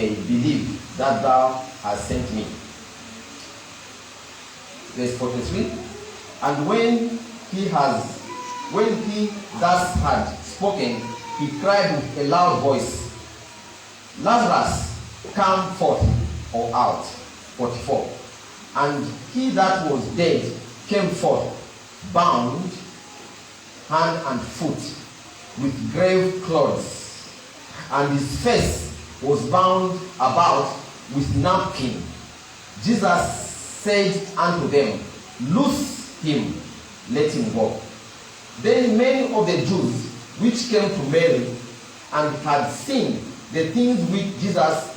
may believe that thou hast sent me. Verse 43. And when he thus had spoken, he cried with a loud voice, Lazarus, come forth or out. 44. And he that was dead came forth, bound hand and foot with grave clothes, and his face was bound about with napkin. Jesus said unto them, Loose him, let him go. Then many of the Jews which came to Mary and had seen the things which Jesus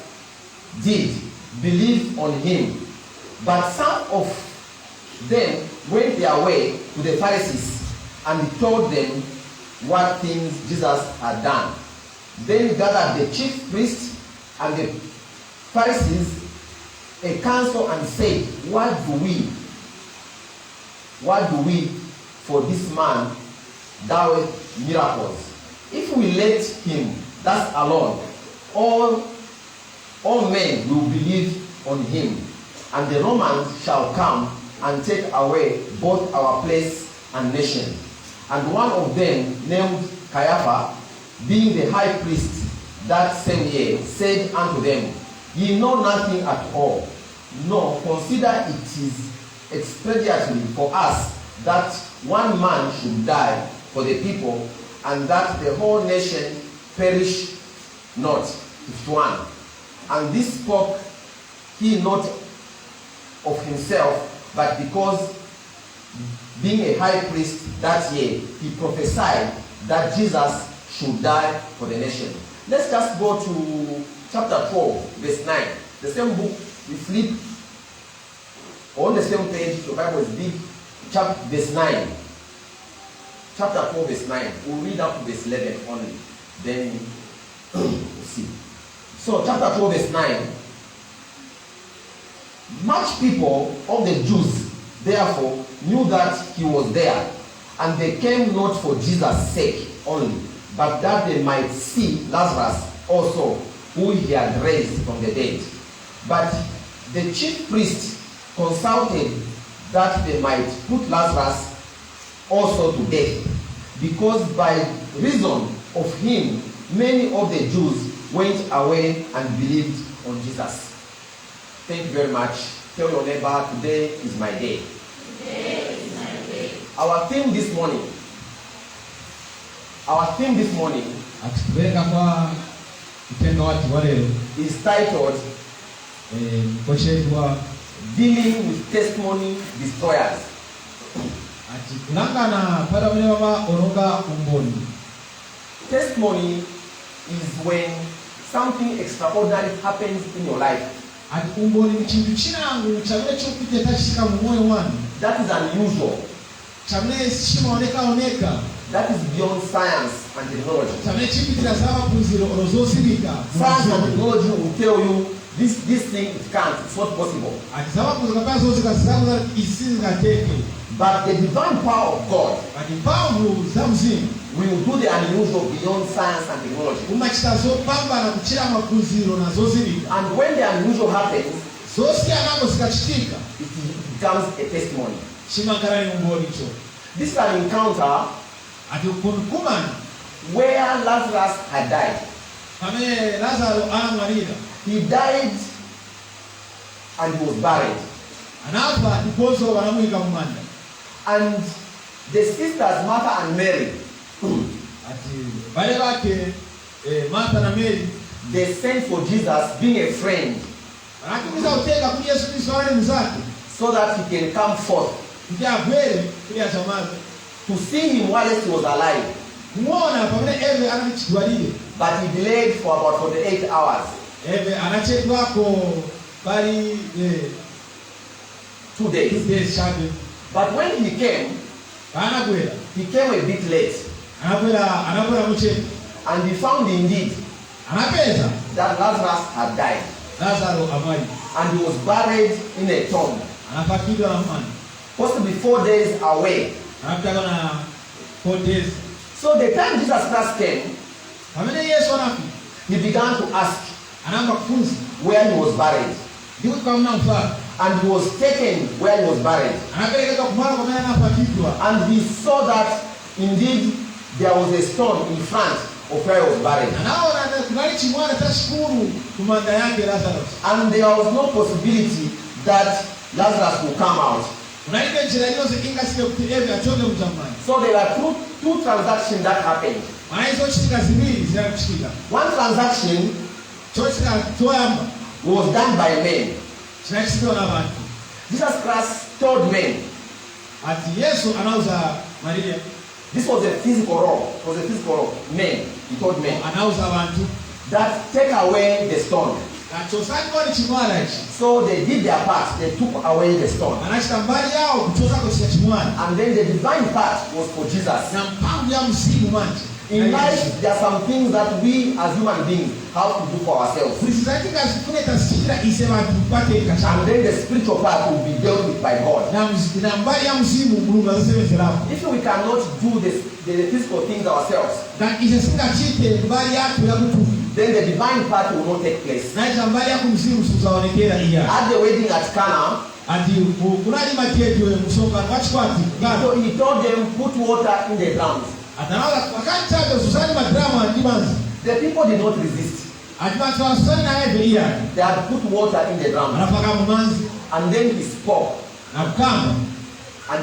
did believed on him. But some of them went their way to the Pharisees and told them what things Jesus had done. Then gathered the chief priests and the Pharisees a council and said, What do we for this man doeth miracles? If we let him thus alone, all men will believe on him, and the Romans shall come and take away both our place and nation. And one of them, named Caiaphas, being the high priest that same year, said unto them, Ye know nothing at all, nor consider it is expedient for us that one man should die for the people, and that the whole nation perish not. 51. And this spoke he not of himself, but because being a high priest that year, he prophesied that Jesus should die for the nation. Let's just go to chapter 12, verse 9. The same book, we flip on the same page, the Bible is big, verse 9. Chapter 12, verse 9. We'll read up to verse 11 only. Then we'll see. So, chapter 12, verse 9. Much people of the Jews, therefore, knew that he was there, and they came not for Jesus' sake only, but that they might see Lazarus also, who he had raised from the dead. But the chief priest consulted that they might put Lazarus also to death, because by reason of him many of the Jews went away and believed on Jesus. Thank you very much. Tell your neighbor, today is my day. Today is my day. Our theme this morning is titled Dealing with Testimony Destroyers. Testimony is when something extraordinary happens in your life. That is unusual. That is beyond science and technology. Science and technology will tell you this thing, it can't, it's not possible. But the divine power of God will do the unusual beyond science and technology. And when the unusual happens, it becomes a testimony. This is an encounter where Lazarus had died. He died and he was buried. And the sisters Martha and Mary, they sent for Jesus, being a friend, so that he can come forth to see him while he was alive. But he delayed for about 48 hours. 2 days. But when he came a bit late. And he found indeed that Lazarus had died. And he was buried in a tomb, possibly 4 days away. So the time Jesus Christ came, he began to ask, anamba kufunza where he was buried. ndiko kamna mfano And he was taken where he was buried. anapeleka kumara kwa maana napakitwa And he saw that indeed there was a stone in front of where he was buried. anaona kunali chimwana tashukuru kumanda yake Lazarus And there was no possibility that Lazarus would come out. unaika njira yose ingasike kuti eve achoke mtamani. So there are two transactions that happened. Maizo chitika zibiri zinakushika. One transaction Chochika toyamba was done by men. chinachisikiwa na watu. Jesus Christ told men. Ati Yesu anauza Maria. This was a physical law. It was a physical law. Men. He told men. Anauza watu. That take away the stone. Kachosani wali chimwana ichi. So they did their part. They took away the stone. Anachita mbali yao kuchoza kwa chimwana. And then the divine part was for Jesus. Na mpango ya msimu manje. In life, there are some things that we as human beings have to do for ourselves. And then the spiritual part will be dealt with by God. If we cannot do the physical things ourselves, then the divine part will not take place. At the wedding at Cana, he told them, put water in the drums. The people did not resist. They had put water in the drums. And then he spoke. And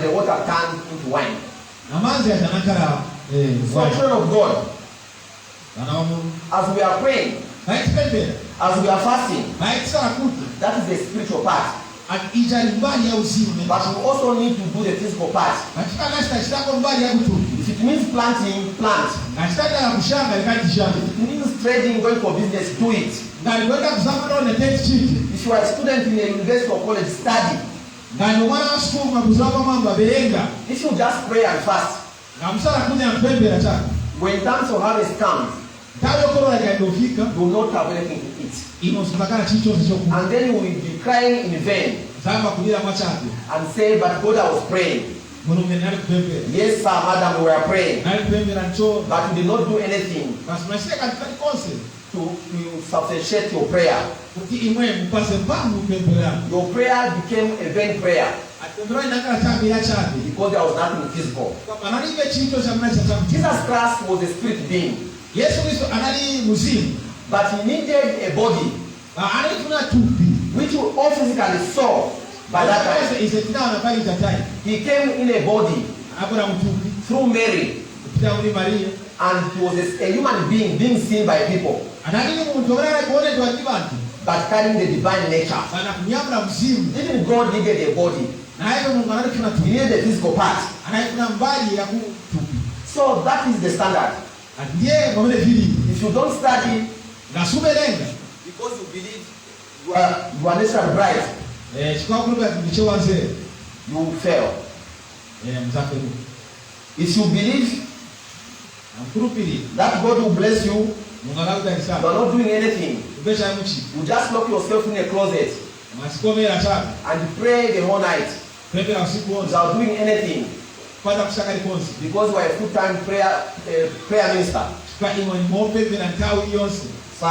the water turned into wine. So, children of God, as we are praying, as we are fasting, that is the spiritual part. But we also need to do the physical part. If it means planting, plant. If it means trading, going for business, do it. If you are a student in a university or college, study. If you just pray and fast, when times of harvest comes, you will not have anything to eat. And then you will be crying in vain and say, but God, I was praying. Yes, sir, madam, we were praying. But you did not do anything to substantiate your prayer. Your prayer became a vain prayer because there was nothing physical. Jesus Christ was a spirit being, but he needed a body which you all physically saw by that time. He came in a body through Mary, and he was a human being being seen by people, but carrying the divine nature. Even God needed a body. He needed the physical part. So that is the standard. If you don't study because you believe you are natural bright, you will fail. If you believe that God will bless you, you are not doing anything. You just lock yourself in a closet and pray the whole night without doing anything because you are a full-time prayer minister. So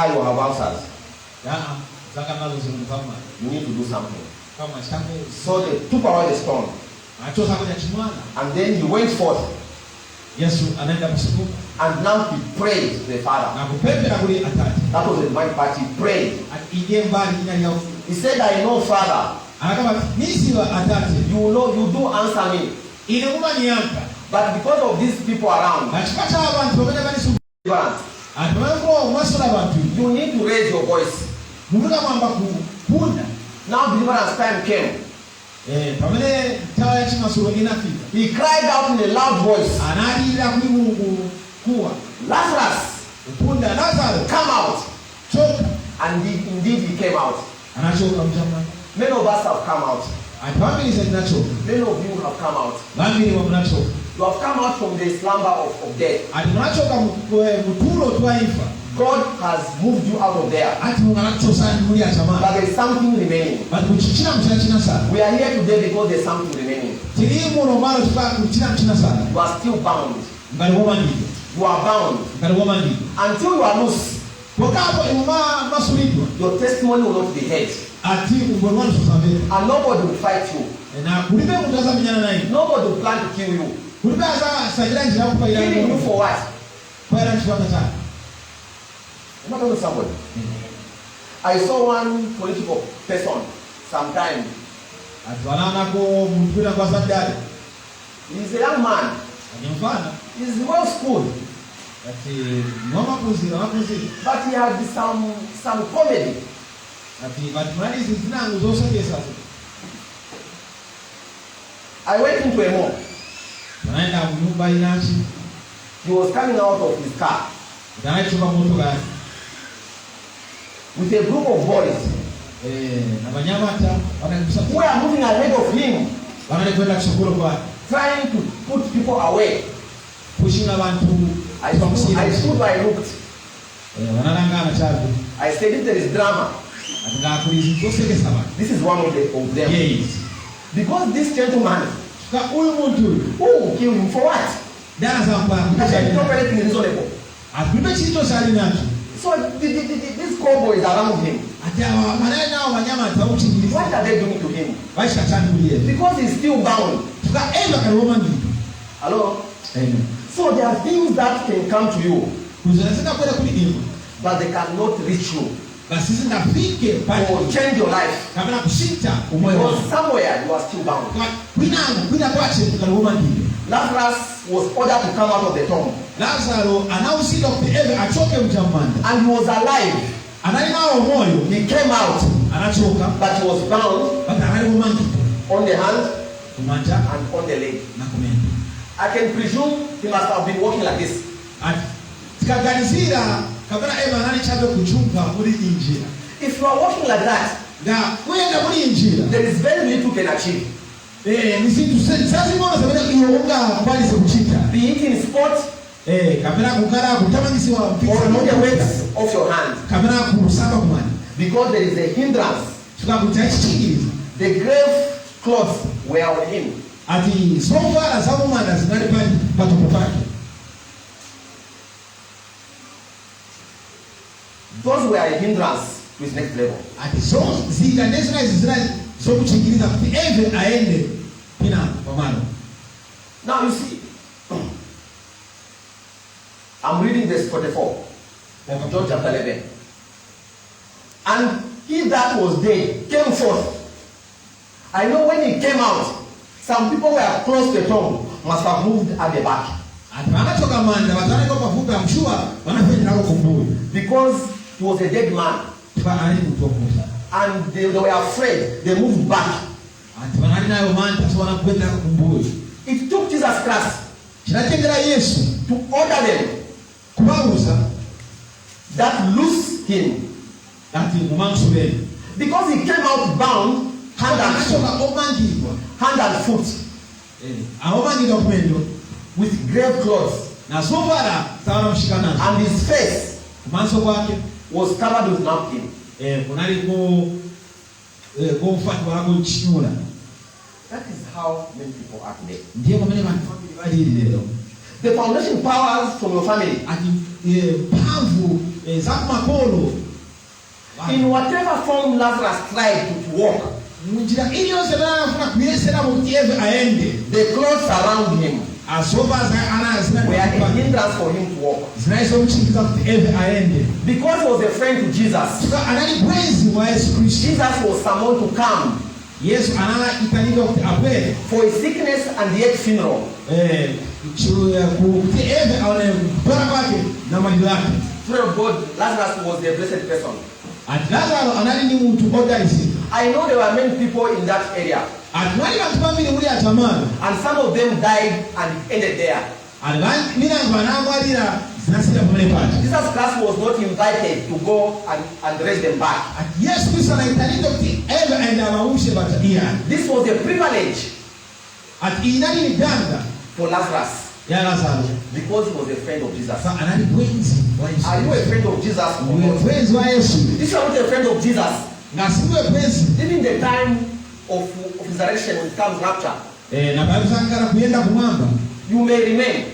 you have answers. You need to do something. So they took away the stone. And then he went forth. And now he prayed to the Father. That was the divine part. He prayed. He said, I know, Father, you know, you do answer me. But because of these people around, you need to raise your voice. Now deliverance time came. He cried out in a loud voice, Lazarus, come out. And indeed he came out. Many of us have come out. Many of you have come out. You have come out from the slumber of death. God has moved you out of there. But there is something remaining. We are here today because there is something remaining. You are still bound. You are bound. Until you are loose, pokapo imuma masulidwa your testimony will not be heard. ati ubonwano susabere And nobody will fight you. na kulibe mutaza minyana naye Nobody will plan to kill you. kulibe aza sajira njira kupa ila Killing you for what? kwa ila chifanga cha Am I talking to somebody? I saw one political person sometime. ati wanana ko mpira kwa sadari He's a young man. ajamfana He's well schooled. ati mama kuzira wakuzi But he had some comedy. ati batimani zinangu zose kesa I went into a mall. wanaenda nyumba inachi He was coming out of his car ndanachoka moto gani with a group of boys na banyamata who are moving ahead of him, wanakwenda kusokolo kwa trying to put people away. pushing abantu I stood by, looked. wanalangana chavu I said, if there is drama, atingakulizi zosekesa abantu this is one of them. yes Because this gentleman, ka uyu muntu who will kill him for what? dana zampa Because I don't anything reasonable. atume chito sali nacho So these cowboys around him, atawa manena wa banyamata uchingiriza what are they doing to him? baisha chani kuliye Because he's still bound. tuka eva kaloma ngi Hello? amen So there are things that can come to you, kuzazika kwenda kuliima but they cannot reach you basi zindafike pale or change your life. kabla kushinta umoyo Because wangu somewhere you are still bound. kwina kwache tukaloma ngi Lazarus was ordered to come out of the tomb, Lazaro anausika kutive achoke mjamanda and he was alive. analinao moyo He came out, anachoka but he was bound bata analima mangi on the hand kumanja and on the leg. na kumenda I can presume he must have been walking like this. ati tikagalizira kabla eva nani chabe kuchumba muri injira If you are walking like that, nga kwenda muri injira there is very little you can achieve. ni sintu sasa mbona sabana iyo unga kwali se kuchita Be it in sport kabla kukara kutamangisiwa or mpika in the weights of your hand. kabla kusaba kumani Because there is a hindrance. tukakutaichikiriza The grave clothes were on him. ati sofara sabu manda zinali pali patokopaki Those were a hindrance to his next level. ati so zika nesina Israeli so kuchingiriza kuti eve aende pina pamano. Now you see, I'm reading verse 44 of John chapter 11. And he that was dead came forth. I know when he came out, some people were close to the tomb, must have moved at the back. ati wanachoka manda wazane kwa pafupi amshua wanafanya nako kumbuyo Because he was a dead man. kwa ali kutokuza And they were afraid. They moved back. ati wanali nayo manda so wanakwenda nako kumbuyo. It took Jesus Christ Kinatengera Yesu to order them kubabuza that loose him. ati mumanso bene Because he came out bound, hand and foot. anachoka omangirwa Hand and foot. aomangirwa kumendo With grave clothes. na sofara sawa mshikana And his face kumanso kwake was covered with napkin. kunali ko mfati wako chinyula. That is how many people are today. Ndiye kwa mene family bali lero The foundation powers from your family. ati pavu za makolo In whatever form Lazarus tried to walk, munjira iyo zebana funa kuyesera mu tieve aende the clothes around him asoba za ana zina were a hindrance for him to walk. zinaiso mchingiza ku tieve aende Because he was a friend to Jesus, tuka anali bwezi wa Yesu Kristo. Jesus was summoned to come Yesu anala itanilo ape for a sickness and yet funeral. chu ya ku tieve aone bara kwake na mali yake. Friend of God, Lazarus was a blessed person. Ati Lazaro anali ni mtu organize. I know there were many people in that area, Ati wali watu family muri atamana. and some of them died and it ended there. Ati mina ngwana mwalira zinasira pamene pati. Jesus Christ was not invited to go and raise them back. Ati Yesu Kristo anaitanilo kuti eve aenda maushe bata iya. This was a privilege Ati inali ni ganga for Lazarus ya Lazaro. because he was a friend of Jesus. Sa anali bwenzi wa Yesu. Are you a friend of Jesus? or Uwe not? bwenzi wa Yesu. If you are not a friend of Jesus, Ngasiwe bwenzi. even the time of resurrection when it comes rapture, Na Bible sangara kuyenda kumwamba. you may remain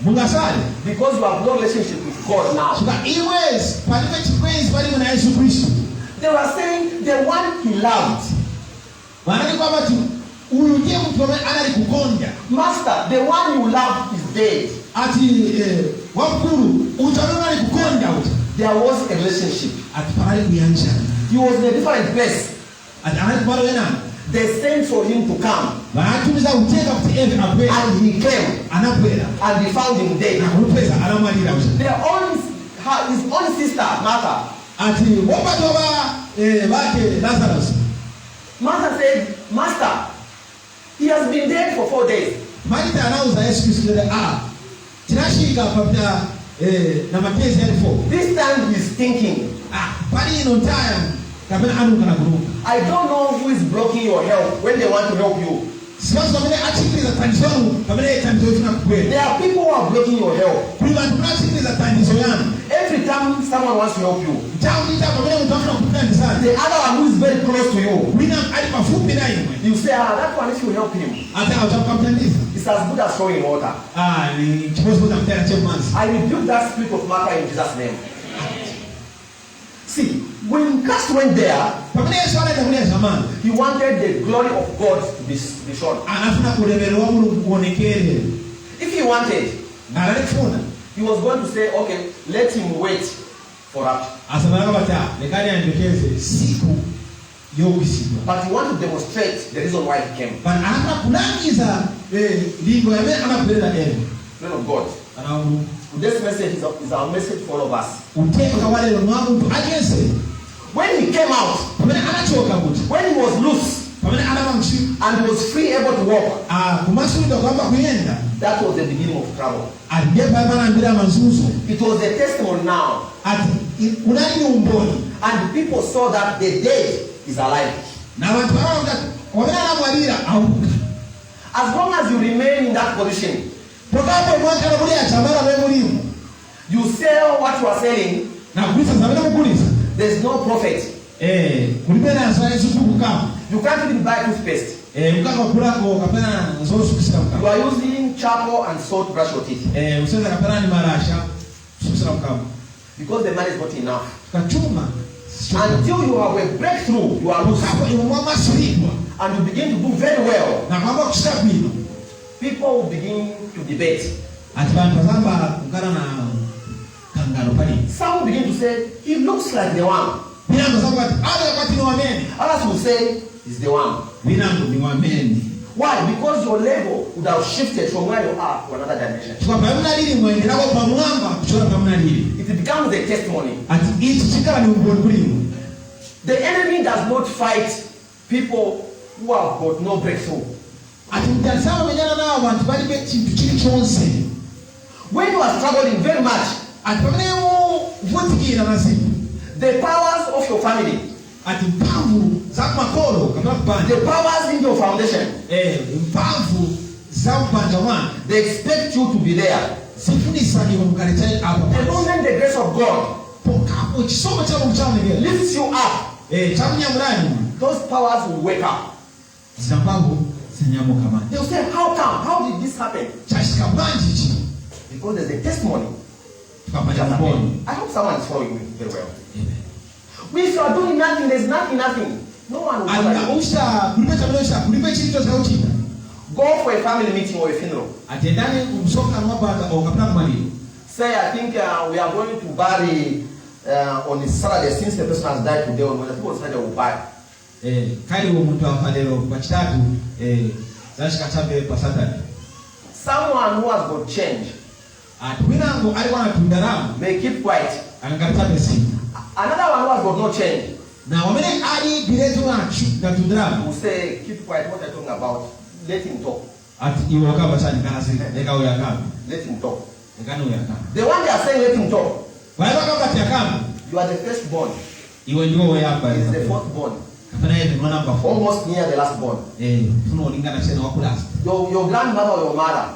Mungasali. because you have no relationship with God now. Shuka iwezi palibe chikwezi palibe na Yesu Kristo. They were saying the one he loved. Wanani kwamba tu huyu ndiye mtu ambaye analikukonda. Master, the one you love is dead. Ati wakuru utaona alikukonda uta. There was a relationship. Ati pale kuyanza. He was in a different place. Ati anakubalo wena. They sent for him to come. Wanatumiza uteka kuti eve apwe. And he came. Anakwenda. And they found him dead. Nakupeza anamalira uta. His own sister, Martha. Ati wapatoba bake Lazarus. Martha said, Master, he has been dead for 4 days. Martha anauza Yesu Kristo tinashika papya na matezi yalifo. This time he's thinking. Pali ino time kabla anuka na kuruka. I don't know who is blocking your help when they want to help you. Siwezi kumene achikiliza tanzonu kabla tanzonu tunakwenda. There are people who are blocking your help. Kuli bantu achikiliza tanzonu yangu. Every time someone wants to help you, the other one who is very close to you, you say, that one if you help him, it's as good as throwing water. I rebuke that spirit of Martha in Jesus' name. See, when Christ went there, he wanted the glory of God to be shown. If he wanted, he was going to say, okay, let him wait for us. But he wanted to demonstrate the reason why he came. Man of God. This message is our message for all of us. When he came out, when he was loose, and was free, able to walk, that was the beginning of trouble. It was a testimony now. And people saw that the dead is alive. As long as you remain in that position, you sell what you are selling, there's no profit. You can't even buy toothpaste. You are using charcoal and salt to brush your teeth. Because the money is not enough. Until you have a breakthrough, you are losing. And you begin to do very well. People will begin to debate. Some will begin to say, he looks like the one. Others will say, he's the one. Why? Because your level would have shifted from where you are to another dimension. It becomes a testimony. The enemy does not fight people who have got no breakthrough. When you are struggling very much, the powers of your family, the powers in your foundation, they expect you to be there. The moment the grace of God lifts you up, those powers will wake up. They'll say, how come? How did this happen? Because there's a testimony. I hope someone is following me very well. If you are doing nothing, there's nothing. No one will go for a family meeting or a funeral. Say, I think we are going to bury on Saturday, since the person has died today, on Wednesday, people Saturday will bury. Someone who has got change may keep quiet. Another one who has got no change will say, keep quiet, what are you talking about? Let him talk. Let him talk. The one they are saying, let him talk. You are the firstborn. He is the fourthborn. Almost near the lastborn. Your grandmother or your mother,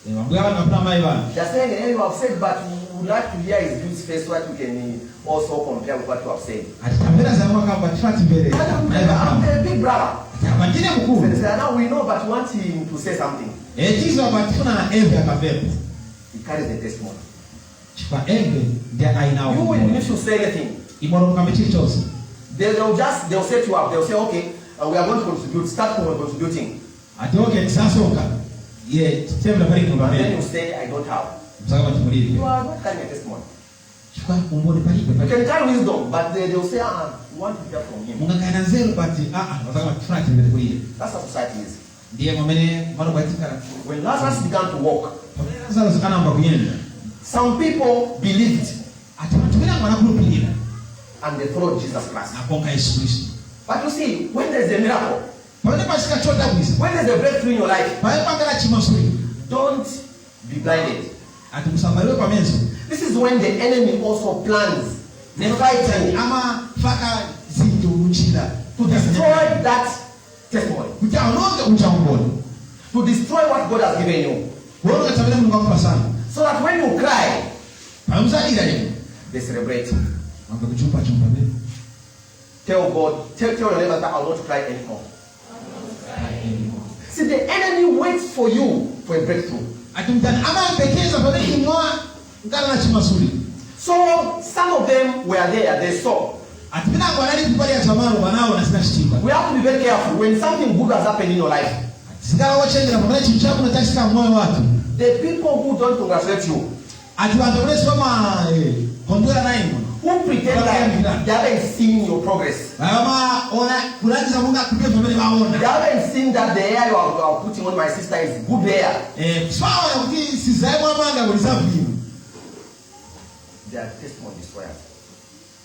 they are saying, hey, you have said, but we would like to hear his views first, what you can also compare with what you have said. I'm a big brother. Now we know, but we want him to say something. He carries the testimony. chifukwa eve ndi ainawo You will umoyo. need to say anything. Imono mukambe chilichonse. They'll set you up. They'll say, okay, we are going to contribute. Start contributing. Ati okay tisasoka. Ye tembla pali And then kumbe. you say, I don't have. Msaka batumulire. You are not carrying a testimony. Chifukwa umboni palibe You pali. can carry wisdom, but they'll say, we want to hear from him. Mungakana nzeru bati wasaka batufuna chembele kuliye. That's how society is. Ndiye mwamene mano bwatikala. When Lazarus began to walk, Lazarus anamba kuyenda. some people believed Ati batumira mwana kulupilira. and they followed Jesus Christ. Nakonka Yesu Kristo. But you see, when there's a miracle, Pamene pasika chota kwisa. when there's a breakthrough in your life, Pamene pangala chimasuri. don't be blinded. Ati kusambaliwe pamenzo. This is when the enemy also plans to fight you, Ama faka zinto uchida. to destroy that testimony, Kuti aononge uchaongoni. to destroy what God has given you. Wona katabela Mungu akupa sana. So that when you cry, Pamuzalira leo. they celebrate. Mambo kuchumpa chumpa be. Tell God, tell your neighbor that I will not cry anymore. See, the enemy waits for you for a breakthrough. Ati mtani ama mpekeza pamene imwa ngala na chimasuri. So some of them were there, they saw. Ati mina ngwanali kupali ya tamaro banao na sina chitimba. We have to be very careful when something good has happened in your life. Sikala wachenjera pamene chimchapo na tashika moyo watu. The people who don't congratulate you, Ati bantu bale soma hondura na imo. who pretend like they haven't seen your progress. Ama ona kulangiza Mungu akupie pamene baona. They haven't seen that the hair you are putting on my sister is good hair. Sawa ya kuti sizaye mwamanga kulisafu. They are testimony destroyers.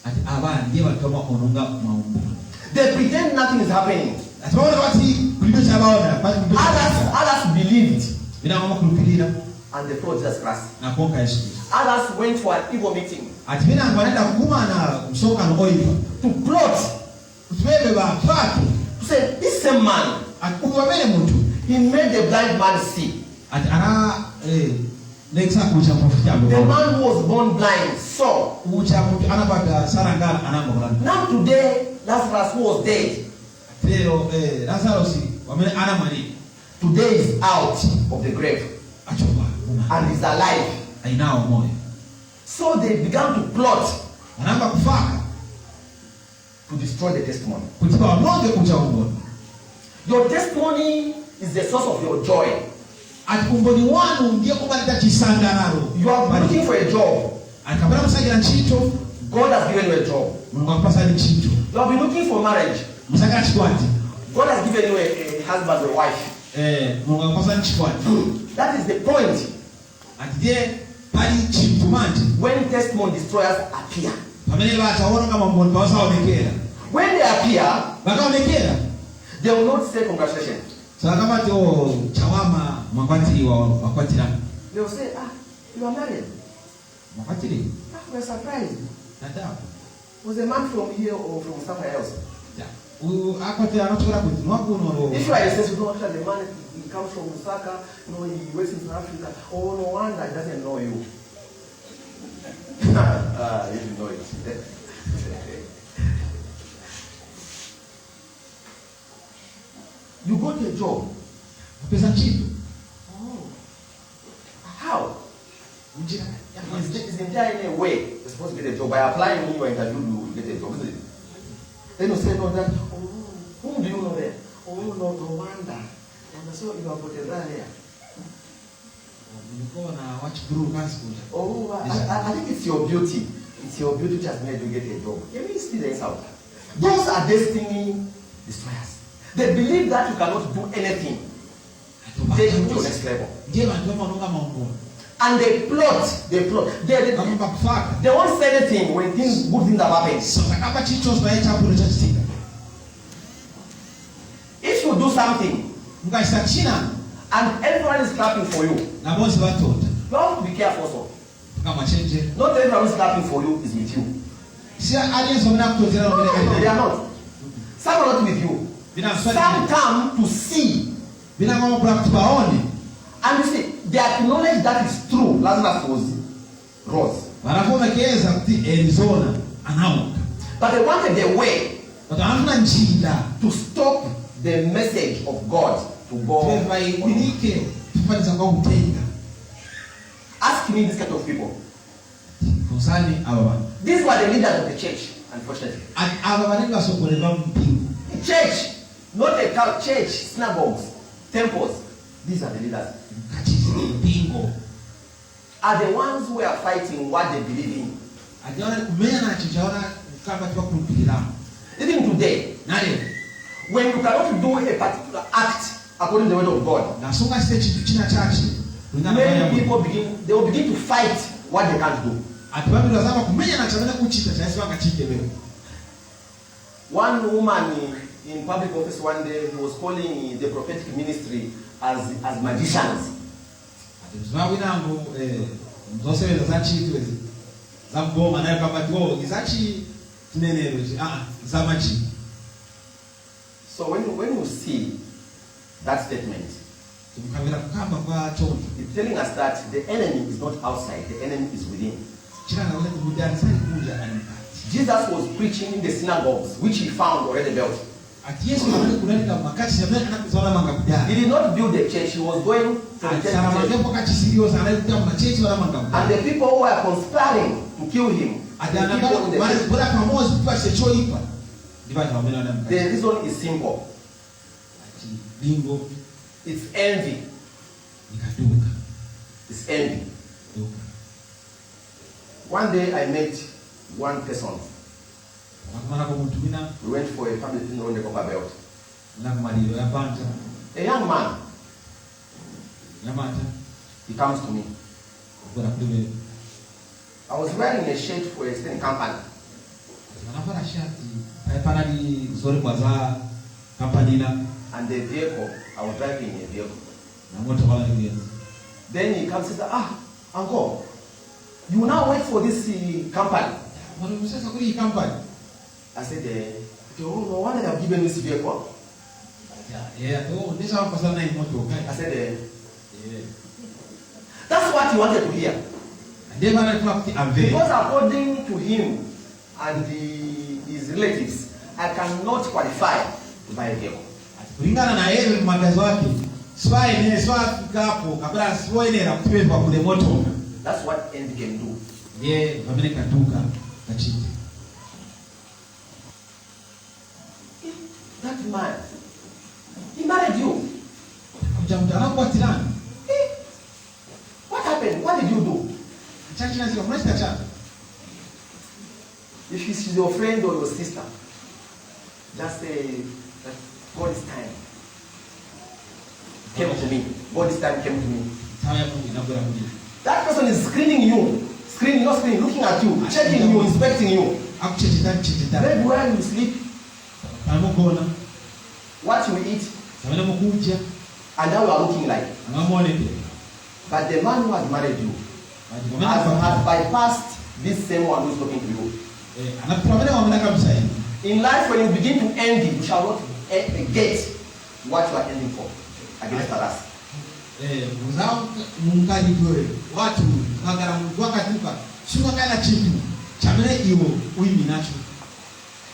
Ati aba ndiye watoma ononga maumbu. They pretend nothing is happening. Ati baona wati kulibyo chabaona. Others believed Ina mama kulupilira and they followed Jesus Christ. na konka Yesu. Others went for an evil meeting Ati mina ngwanaenda kuma na msoka no oipa. to plot, Utubebe ba faki. to say, this same man, Ati uwamene mtu. he made the blind man see. Ati ana nekisa kucha mfutia The mbo. man who was born blind saw. Ucha mtu anapata sarangala anamba kulanda. Now today, Lazarus who was dead, Leo Lazarus wamene ana mali. today is out of the grave Achoba. and is alive. Ainao moyo. So they began to plot Anamba kufaka. to destroy the testimony. Kutiba wanonge kucha umboni. Your testimony is the source of your joy. Ati umboni wanu ndiye kubalita chisangalalo. You are looking for a job. Ati kabla msagira nchito. God has given you a job. Mungu akupasa nchito. You have been looking for marriage. Msagira chikwati. God has given you a husband or wife. Mungu akupasa nchikwati. That is the point. Ati je pali chimpumanti. When testimony destroyers appear. Pamene bataona kama mboni bawasa onekera. When they appear, Bakaonekera. they will not say congratulations. Sasa kama to chawama mwakwatiri wakwatira. They will say, you are married. Mwakwatiri. We are surprised. Nadapo. Was a man from here or from somewhere else? Akwatira anatoka kuti mwakuno. If you are a sensitive, no, the man he comes from Lusaka, no, he works in South Africa. Oh, no wonder he doesn't know you. You didn't know it. You got a job. Pesa chito. Oh. How? Is there any way you're supposed to get a job? By applying when you are interviewed, you will get a job, isn't it? Then you say, no, that, whom do you know there? Oh, no, Rwanda. And so you are Potezania there. Oh, I think it's your beauty. It's your beauty that has made you get a job. Can you see this out? Those are destiny destroyers. They believe that you cannot do anything. Take you to the next level. And they plot. They won't say anything when good things have happened. If you do something and everyone is clapping for you, you have to be careful also. Not everyone is clapping for you is with you. They are not. Some are not with you. Some come to see. And you see, they acknowledge that it's true. Lazarus was rose. But they wanted a way to stop the message of God to go. Ask me this kind of people. Konsani aba. These were the leaders of the church, unfortunately. Aba bali basokolera mpingo. Church, not a church, synagogues, temples. These are the leaders. Kachisi mpingo. Are the ones who are fighting what they believe in. Adiona kumenya na chichaona kama kwa kulipira. Even today, when you cannot do a particular act according to the word of God, na songa stage china chachi. Many people will begin to fight what they can't do. Atibabu lazima kumenya na chabana kuchita chasi wakachike wewe. One woman in public office one day, he was calling the prophetic ministry as magicians. Atibuzwa winango mzosebeza zachi zamboma nayo kama tuo izachi tunenero zamachi. So when you see that statement, it's telling us that the enemy is not outside, the enemy is within. Jesus was preaching in the synagogues, which he found already built. He did not build the church, he was going to the church. And the people who were conspiring to kill him, the reason is simple. It's envy. It's envy. One day I met one person. We went for a family dinner on the Copper Belt. A young man. He comes to me. I was wearing a shirt for a certain company. And the vehicle, I was driving a vehicle. Then he comes and says, uncle, you now work for this company. I said, no one have given this vehicle. I said, that's what he wanted to hear. Because according to him and his relatives, I cannot qualify to buy a vehicle. That's what envy can do. That man, he married you. What happened? What did you do? If she's your friend or your sister, just say that God's time came to me. God's time came to me. That person is screening you. Screening, not screening, looking at you, checking you, inspecting you. Maybe where you sleep, what you eat, and how you are looking like. But the man who has married you has bypassed this same one who is talking to you. In life, when you begin to envy, you shall not get what you are envying for against others.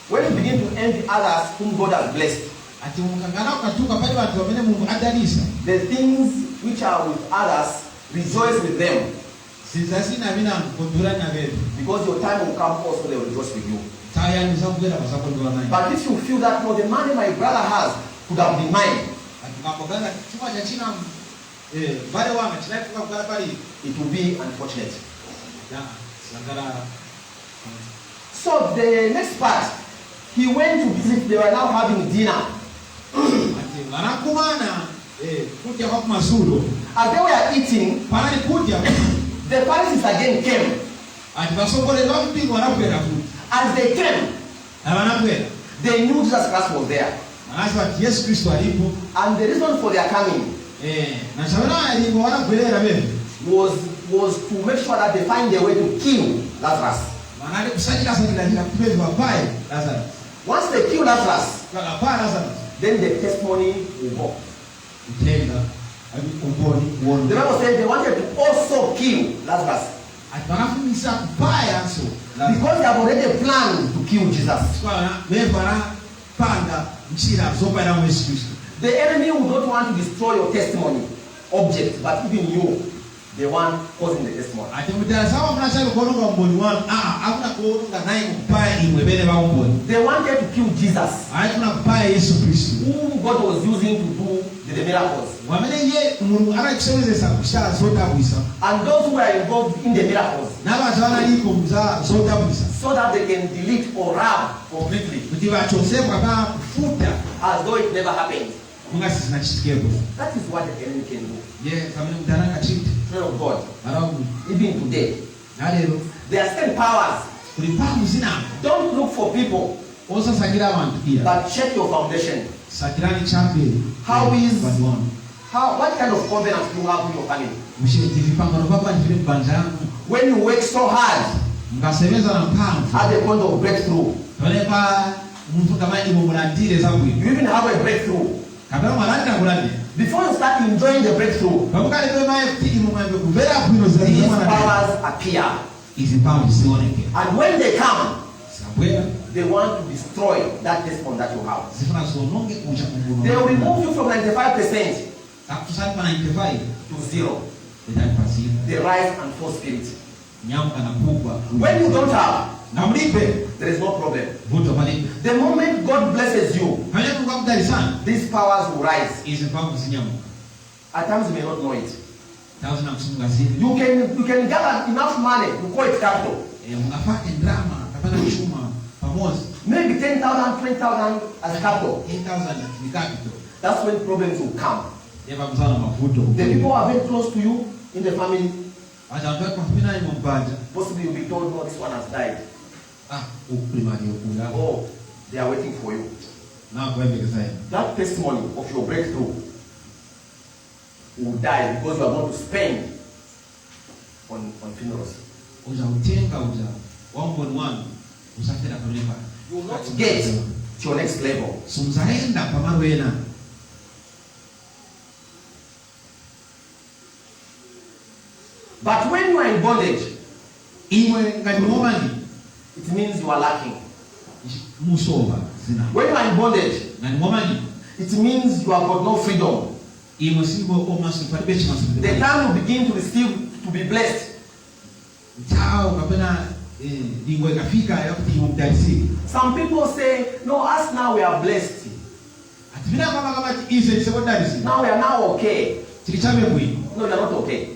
When you begin to envy others whom God has blessed, the things which are with others, rejoice with them. Because your time will come also, they will rejoice with you. But if you feel that, no, the money my brother has could have been mine, it will be unfortunate. So the next part, he went to visit, they were now having dinner. As they were eating, the Pharisees again came. As they came, they knew Jesus Christ was there. And the reason for their coming was to make sure that they find a way to kill Lazarus. Once they kill Lazarus, then the testimony will go. The Bible said they wanted to also kill Lazarus. Because they have already planned to kill Jesus. The enemy would not want to destroy your testimony object, but even you. the one causing the testimony. ati mutala sawa mnachali kuononga umboni wanu hakuna kuononga naye kupaya imwe bene ba umboni. They wanted to kill Jesus, Hakuna kupaya Yesu Kristo whom God was using to do the miracles. wamene ye Mulungu anakusebenzesa kushara zotabwisa And those who are involved in the miracles, n'abantu abaliko muza zotabwisa so that they can delete or rub completely kuti bachosebwa ba kufuta as though it never happened. kunga sinachitikeko. That is what the enemy can do. Ye kamene mutana kachiti Children of God, arabu even today, nalero there are certain powers. kuli mphamvu zina Don't look for people, osasakira abantu pia but check your foundation. sakirani chambe. How is- bantu wanu What kind of covenant do you have with your family? mushiti vipangano papa ndivile mbanja yangu When you work so hard mukasebeza na mphamvu at the point of breakthrough, tolepa muntu kama imo mulandire zabwino you even have a breakthrough. kapera mwalandira kulande Before you start enjoying the breakthrough, pamukale pemaye kuti imo mwambe kumvera bwino these zaidi powers appear. izi mphamvu zioneke And when they come, sabwera they want to destroy that testimony that you have. zifuna zononge kuja They will kumbuno remove you from 95% takutusani pa 95 to 0. ndani pasina The rise and fall spirit. nyamuka na kubwa When you don't have, na mlipe there is no problem. vuto palipe The moment God blesses you, pale kwa kudali sana these powers will rise. izi mphamvu zinyamuka At times you may not know it. tazo na kusunga zile You can gather enough money to call it capital. mnafanya drama kapata chuma pamoja Maybe 10,000, 20,000 as capital. 8000 ni capital That's when problems will come. yeba mzana mafuto The people who are very close to you in the family, acha mpaka kupina ni mbanja possibly you'll be told, no, this one has died. ukrimani ukula Oh, they are waiting for you. na kwa hivyo sasa That testimony of your breakthrough will die because you are going to spend on funerals. uja utenga uja wangu ni wangu usafira kulipa You will not get to your next level. sumzaenda kwa marwena But when you are in bondage, imwe ngati momani it means you are lacking. musova zina When you are in bondage, ngati momani it means you have got no freedom. imwe simbo omasu palibe chimasu The time you begin to receive, to be blessed, tao kapena lingwe kafika yakuti imumdalisi some people say, no, us now we are blessed. ativina kama ize sekodalisi Now we are now okay. chilichabe bwino No, you are not okay.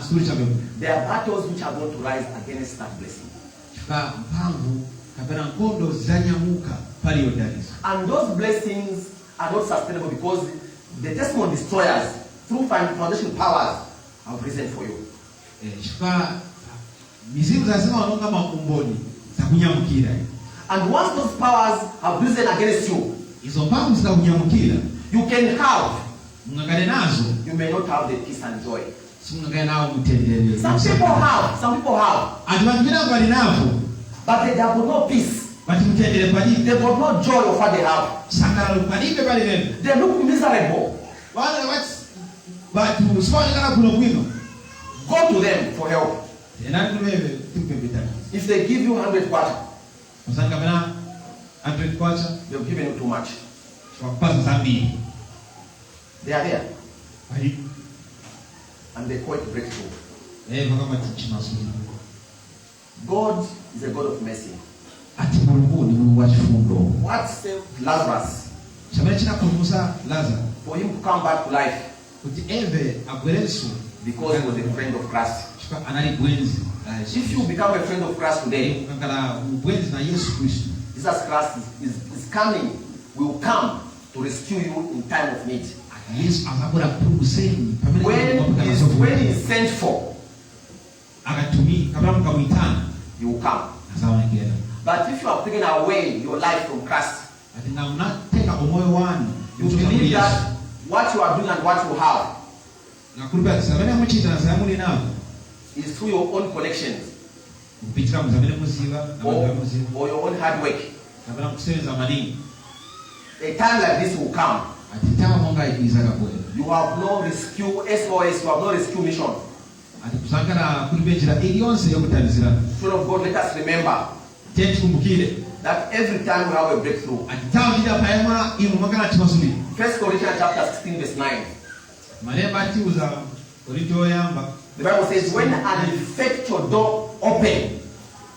suri chabe bwino There are battles which are going to rise against that blessing. chifukwa mphamvu kapena nkhondo zanyamuka paliyo dalisi And those blessings are not sustainable because the testimony destroyers, through foundation powers, have risen for you. chifukwa mizimu zazima wanonga makumboni za kunyamukira And once those powers have risen against you, izo mphamvu zikakunyamukira you can have, mungangane nazo you may not have the peace and joy. simungangane nawo mutendere Some people have, ati bantu binango bali navo but they have got no peace. bati mutendere palibe They've got no joy of what they have. sangalo palibe pali nene They look miserable. wale batu sibaonekana kuno bwino Go to them for help. enatulebe tipembetani If they give you 100 kwacha, osanga bana antwet kwacha they've given you too much. chwakupaza zambiri They are there. bali And they call it breakthrough. vakama tichimasuli God is a God of mercy. ati mulungu ni mulungu wa chifundo What saved Lazarus? chamene chinapulumusa lazaro For him to come back to life kuti eve abwerenso because he was a friend of Christ. chifukwa anali bwenzi la Yesu. If you become a friend of Christ today, kukangala ubwenzi na Yesu Kristo Jesus Christ is coming, will come to rescue you in time of need. Yesu akabura kupulumuzeni When he is sent for, akatumi kabla mkamwitana he will come. azaonekera But if you have taken away your life from Christ, ati nga munatenga omwoyo wanu you believe that what you are doing and what you have ngakulipa zamene muchita na zamuli navo is through your own connections kupitira muzamene muziva na or, bantu muziva or your own hard work. kabla kusenza maningi A time like this will come. ati tawa monga izaka bwera You have no rescue SOS, you have no rescue mission. ati kusangana kulipa njira iliyonse yokutalizira Children of God, let us remember tenti kumbukire that every time we have a breakthrough. ati tawa ndida payama imu makana chimasuli 1 Corinthians chapter 16 verse 9. malemba atiuza oritoyamba The Bible says, when an effectual door open,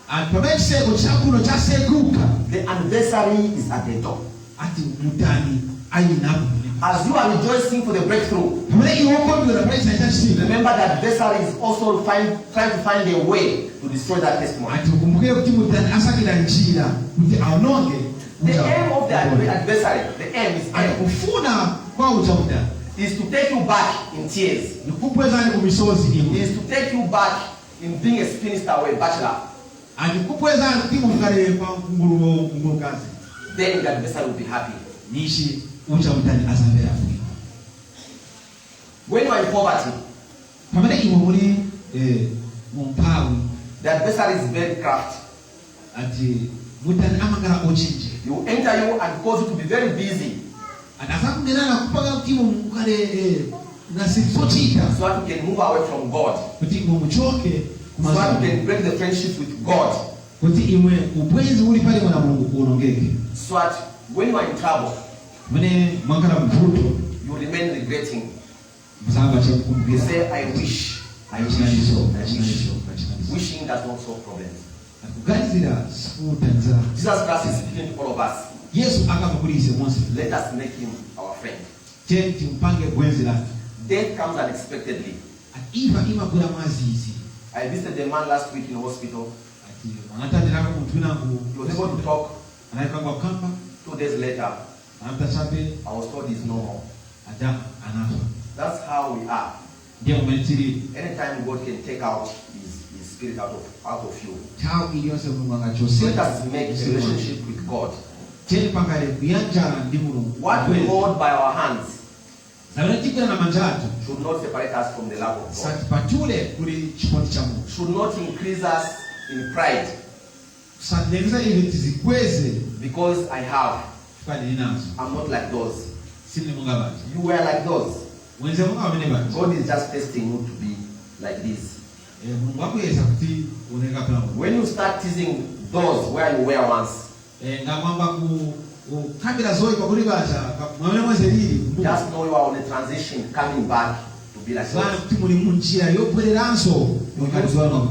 pamene chiseko chakuno chaseguka, the adversary is at the door. ati mutani ayinapo. As you are rejoicing for the breakthrough, Pamene iwo kondwera pamene chachitika, remember that adversary is also trying to find a way to destroy that testimony. ati ukumbukire kuti mutani asakira njira kuti aononge. The aim of the adversary, the aim is kufuna kwa uchamuda, is to take you back in tears. nikupwezani kumisozi imo. Is to take you back in being a spinster or a bachelor. Akikupwezani kuti mukale kwa ngulukazi. Then the adversary will be happy. Nishi uchamudani azambera. When you are in poverty, pamene iwo muri mumpawi, the adversary is very crafty. Ati mutani amangala ochinje. He will enter you and cause you to be very busy. Atasakungenana kupaka kuti mukale nasisochita. So that you can move away from God. Kuti muchoke. So that you can break the friendship with God. Kuti imwe ubwenzi uli pale mwana Mungu uonongeke. So that when you are in trouble, mene mwangala mvuto, you remain regretting. Mzamba cha kukumbukira. You say, I wish. Wishing does not solve problems. Jesus Christ is speaking to all of us. Let us make him our friend. Death comes unexpectedly. I visited the man last week in the hospital. He was able to talk. 2 days later, I was told he's no more. That's how we are. Anytime God can take out his spirit out of you. Let us make a relationship with God. What we hold by our hands should not separate us from the love of God. Should not increase us in pride. Because I have. I'm not like those. You were like those. God is just testing you to be like this. When you start teasing those where you were once, just know you are on a transition coming back to be like that. You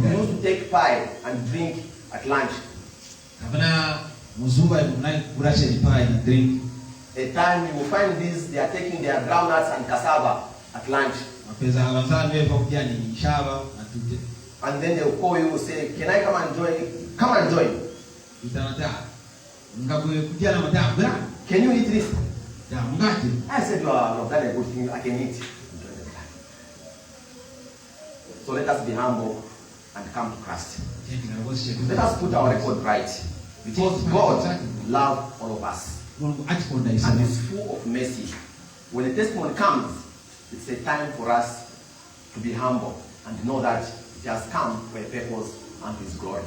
used to take pie and drink at lunch. A time you will find this, they are taking their groundnuts and cassava at lunch. And then they will call you and say, can I come and join? Come and join. Can you eat this? I said, you have done a good thing, I can eat. So let us be humble and come to Christ. Let us put our record right. Because God loves all of us. And is full of mercy. When the testimony comes, it's a time for us to be humble and know that it has come for a purpose and His glory.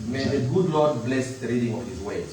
May the good Lord bless the reading of His word.